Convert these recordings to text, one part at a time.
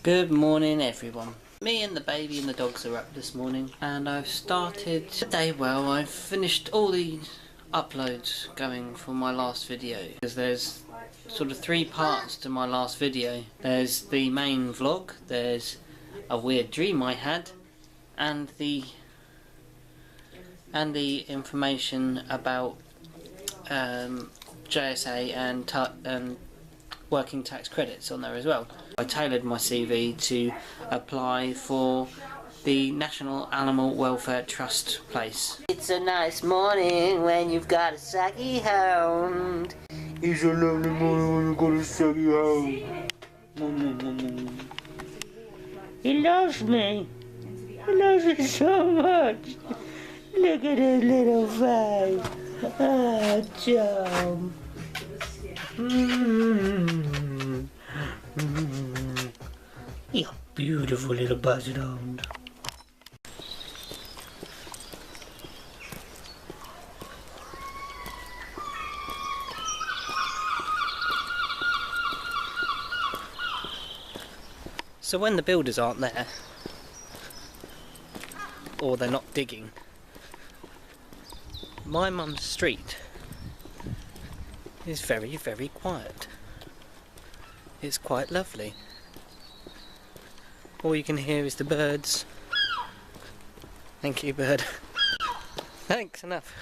Good morning everyone. Me and the baby and the dogs are up this morning and I've started the day well. I've finished all the uploads going for my last video because there's sort of three parts to my last video. There's the main vlog, there's a weird dream I had, and the information about JSA and working tax credits on there as well. I tailored my CV to apply for the National Animal Welfare Trust place. It's a nice morning when you've got a saggy hound. It's a lovely morning when you've got a saggy hound. He loves me. He loves me so much. Look at his little face. Ah, John. You beautiful little buzzard hound. So when the builders aren't there, or they're not digging, my mum's street is very, very quiet. It's quite lovely. All you can hear is the birds. Thank you, bird. Thanks, enough.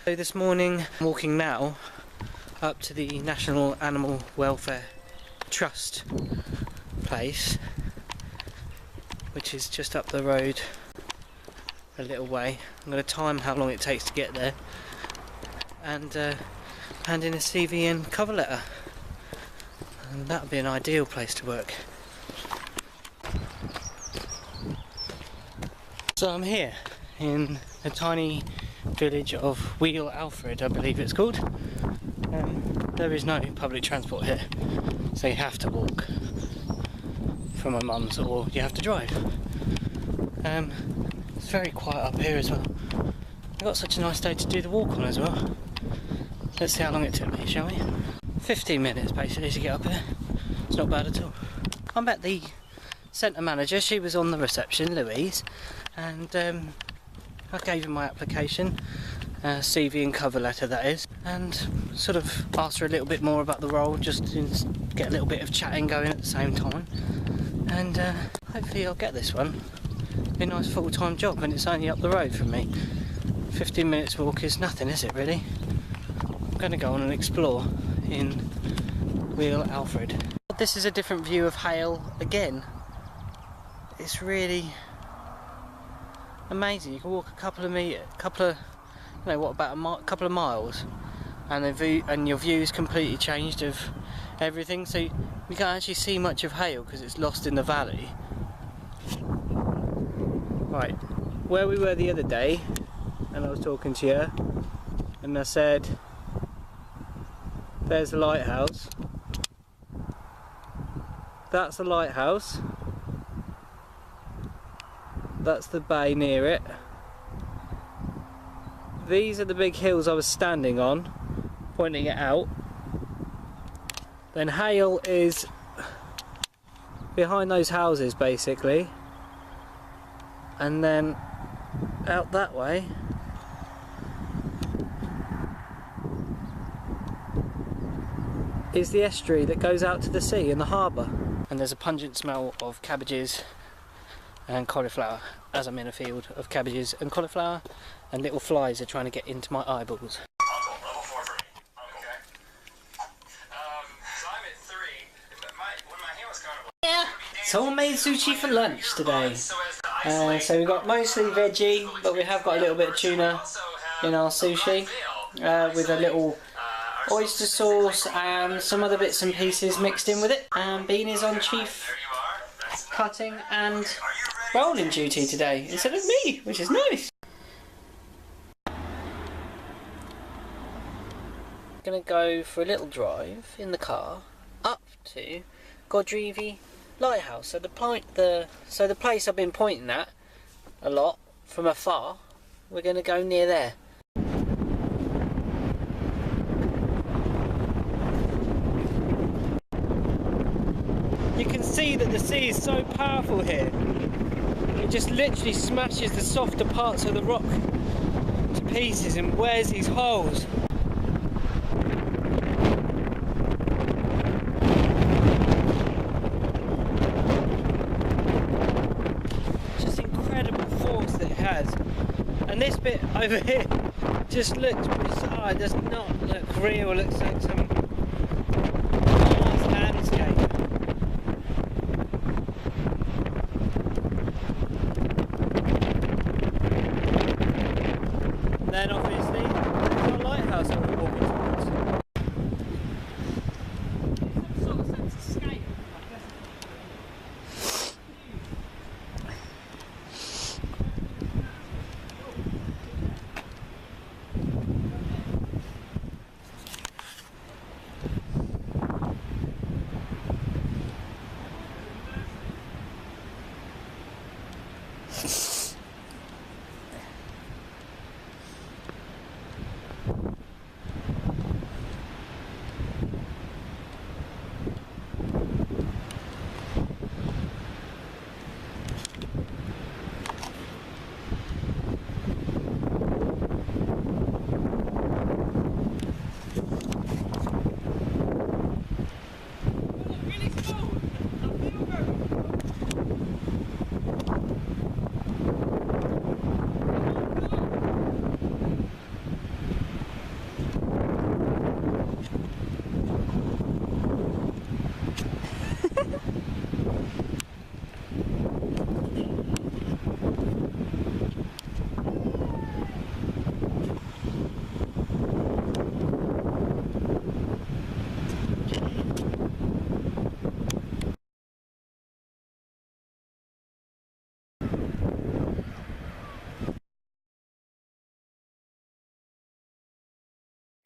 So this morning, I'm walking now up to the National Animal Welfare Trust place, which is just up the road a little way. I'm going to time how long it takes to get there and hand in a CV and cover letter. And that would be an ideal place to work. So I'm here in a tiny village of Wheel Alfred, I believe it's called. There is no public transport here, so you have to walk from my mum's or you have to drive. It's very quiet up here as well. I've got such a nice day to do the walk on as well. Let's see how long it took me, shall we? 15 minutes basically to get up here. It's not bad at all. I met the centre manager, she was on the reception, Louise, and I gave her my application, CV and cover letter that is, and sort of asked her a little bit more about the role, just to get a little bit of chatting going at the same time, and hopefully I'll get this one. It'll be a nice full-time job and it's only up the road from me. 15 minutes walk is nothing, is it really? I'm going to go on and explore in Wheel Alfred. This is a different view of Hale again. It's really amazing. You can walk a couple of miles, and the view, and your view is completely changed of everything. So you can't actually see much of Hale because it's lost in the valley. Right, where we were the other day, and I was talking to you, and I said, there's the lighthouse. That's the lighthouse. That's the bay near it. These are the big hills I was standing on, pointing it out. Then Hale is behind those houses basically. And then out that way is the estuary that goes out to the sea in the harbour. And there's a pungent smell of cabbages and cauliflower as I'm in a field of cabbages and cauliflower, and little flies are trying to get into my eyeballs. Yeah, so I made sushi for lunch today. So we've got mostly veggie, but we have got a little bit of tuna in our sushi with a little oyster sauce and some other bits and pieces mixed in with it. And Bean is on chief cutting and rolling duty today instead of me, which is nice. Gonna go for a little drive in the car up to Godrevy Lighthouse. So the place I've been pointing at a lot from afar, we're gonna go near there. You can see that the sea is so powerful here. It just literally smashes the softer parts of the rock to pieces and wears these holes. Just incredible force that it has. And this bit over here just looks bizarre. It does not look real. It looks like some nice landscape. And then obviously there's our lighthouse that we're walking towards. Some sort of sense of scale.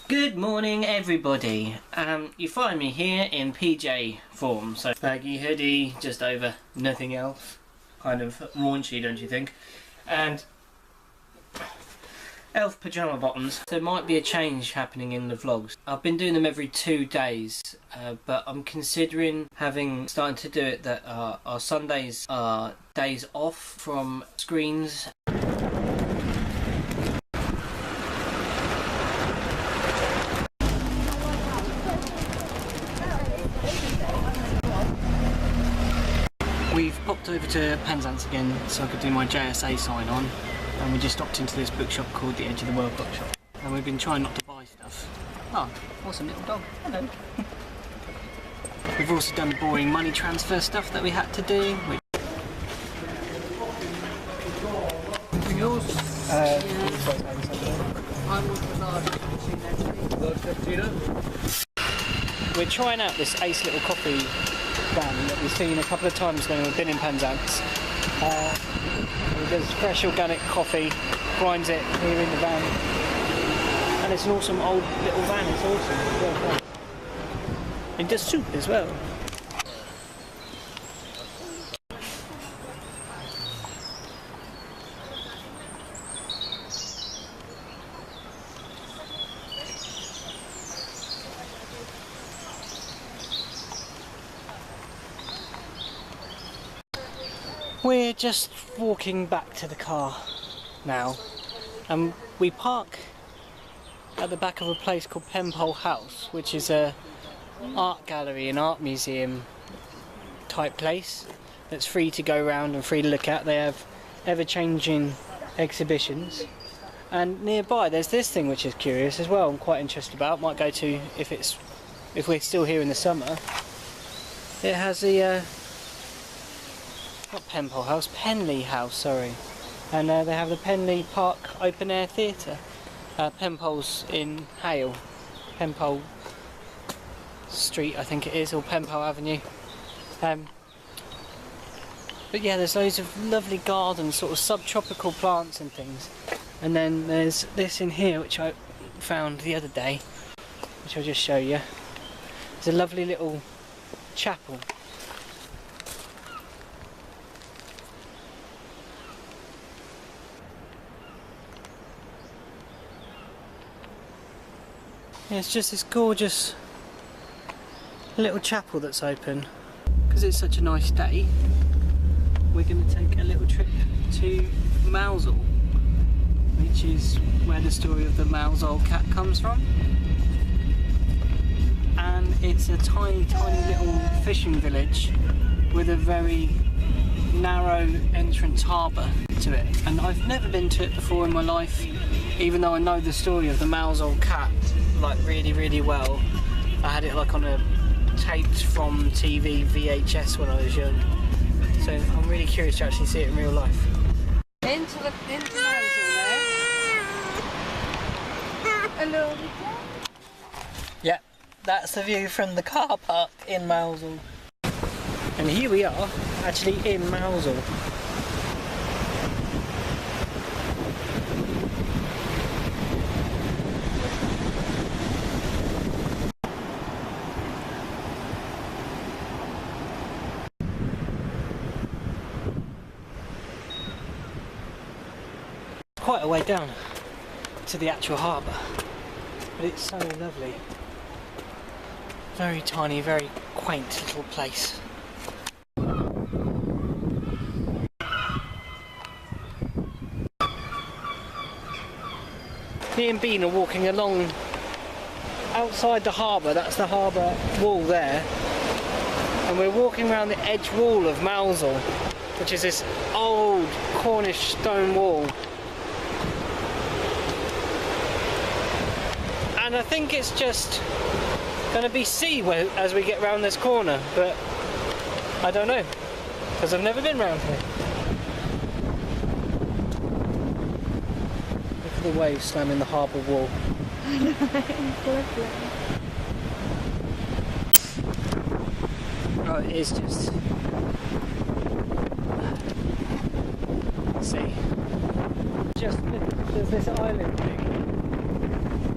Good morning everybody. You find me here in PJ form, so baggy hoodie, just over nothing else. Kind of raunchy, don't you think? And elf pyjama bottoms. There might be a change happening in the vlogs. I've been doing them every 2 days, but I'm considering starting to do it that our Sundays are days off from screens. We've popped over to Penzance again so I could do my JSA sign on, and we just stopped into this bookshop called the Edge of the World Bookshop, and we've been trying not to buy stuff. Oh, awesome little dog. Hello. We've also done the boring money transfer stuff that we had to do. Anything else? I want the large. We're trying out this Ace Little Coffee van that we've seen a couple of times when we've been in Penzance. He does fresh organic coffee, grinds it here in the van, and it's an awesome old little van. It's awesome. It's well done. It does soup as well. We're just walking back to the car now, and we park at the back of a place called Penpole House, which is a art gallery and art museum type place that's free to go around and free to look at. They have ever-changing exhibitions, and nearby there's this thing which is curious as well. I'm quite interested about. Might go to if we're still here in the summer. It has the not Penpole House, Penley House, sorry. And they have the Penley Park Open Air Theatre. Penpole's in Hale. Penpole Street, I think it is, or Penpole Avenue. But yeah, there's loads of lovely gardens, sort of subtropical plants and things. And then there's this in here, which I found the other day, which I'll just show you. It's a lovely little chapel. Yeah, it's just this gorgeous little chapel that's open because it's such a nice day. we're going to take a little trip to Mousehole, which is where the story of the Mousehole cat comes from. And it's a tiny, tiny little fishing village with a very narrow entrance harbour to it. And I've never been to it before in my life, even though I know the story of the Mousehole cat like really, really well. I had it like on a taped from TV VHS when I was young. So I'm really curious to actually see it in real life. Into Mousehole there. Hello. Yeah, that's the view from the car park in Mousehole. And here we are, actually in Mousehole. Quite a way down to the actual harbour, but it's so lovely. Very tiny, very quaint little place. Me and Bean are walking along outside the harbour, that's the harbour wall there, and we're walking around the edge wall of Melville, which is this old Cornish stone wall. And I think it's just going to be sea as we get round this corner, but I don't know, because I've never been round here. Look at the waves slamming the harbour wall. I know, it's lovely. Oh, it is just... See? Just, there's this island thing.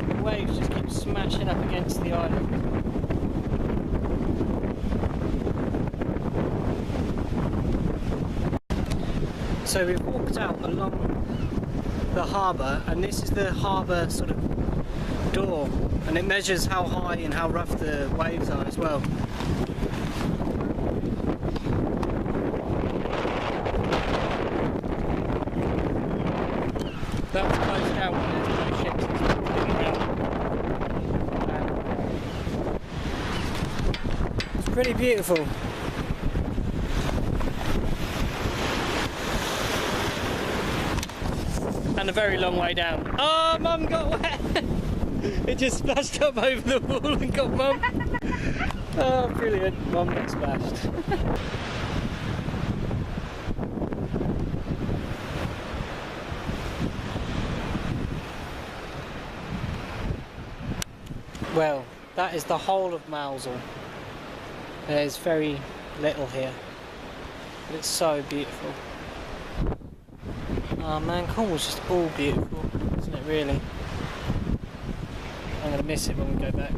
The waves just keep smashing up against the island. So we've walked out along the harbour, and this is the harbour sort of door, and it measures how high and how rough the waves are as well. That's closed down when there's no ships and stuff moving around. It's pretty beautiful. And a very long way down. Oh, Mum got wet! It just splashed up over the wall and got Mum. Oh, brilliant. Mum got splashed. Well, that is the whole of Mousehole. There's very little here, but it's so beautiful. Oh man, Cornwall's just all beautiful, isn't it really? I'm going to miss it when we go back.